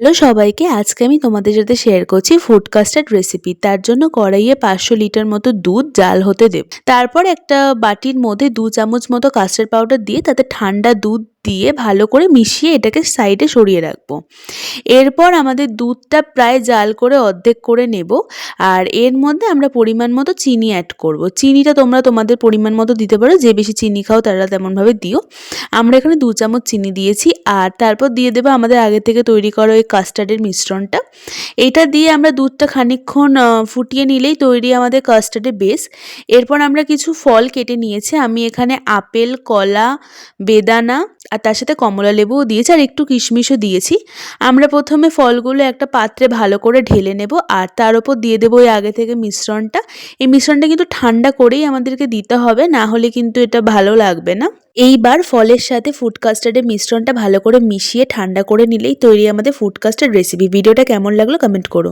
Hello সবাইকে, আজকে আমি তোমাদের সাথে শেয়ার করছি ফুড কাস্টার্ড রেসিপি। তার জন্য কড়াইয়ে 500 লিটার মতো দুধ জাল হতে দেব। তারপর একটা বাটির মধ্যে 2 চামচ মতো কাস্টার্ড পাউডার দিয়ে তাতে ঠান্ডা দুধ দিয়ে ভালো করে মিশিয়ে এটাকে সাইডে সরিয়ে রাখবো। এরপর আমাদের দুধটা প্রায় জাল করে অর্ধেক করে নেব। আর এর মধ্যে আমরা পরিমাণ মতো চিনি অ্যাড করব। চিনিটা তোমরা তোমাদের পরিমাণ মতো দিতে পারো, যে বেশি চিনি খাও তারা তেমনভাবে দিও। আমরা এখানে 2 চামচ চিনি দিয়েছি। আর তারপর দিয়ে দেবো আমাদের আগে থেকে তৈরি করা ওই কাস্টার্ডের মিশ্রণটা। এইটা দিয়ে আমরা দুধটা খানিকক্ষণ ফুটিয়ে নিলেই তৈরি আমাদের কাস্টার্ডের বেস। এরপর আমরা কিছু ফল কেটে নিয়েছি। আমি এখানে আপেল, কলা, বেদানা আর তার সাথে কমলা লেবুও দিয়েছি, আর একটু কিশমিশও দিয়েছি। আমরা প্রথমে ফলগুলো একটা পাত্রে ভালো করে ঢেলে নেব, আর তার উপর দিয়ে দেবো ওই আগে থেকে মিশ্রণটা। এই মিশ্রণটা কিন্তু ঠান্ডা করেই আমাদেরকে দিতে হবে, না হলে কিন্তু এটা ভালো লাগবে না। এইবার ফলের সাথে ফুড কাস্টার্ডের মিশ্রণটা ভালো করে মিশিয়ে ঠান্ডা করে নিলেই তৈরি আমাদের ফুড কাস্টার্ড রেসিপি। ভিডিওটা কেমন লাগলো কমেন্ট করো।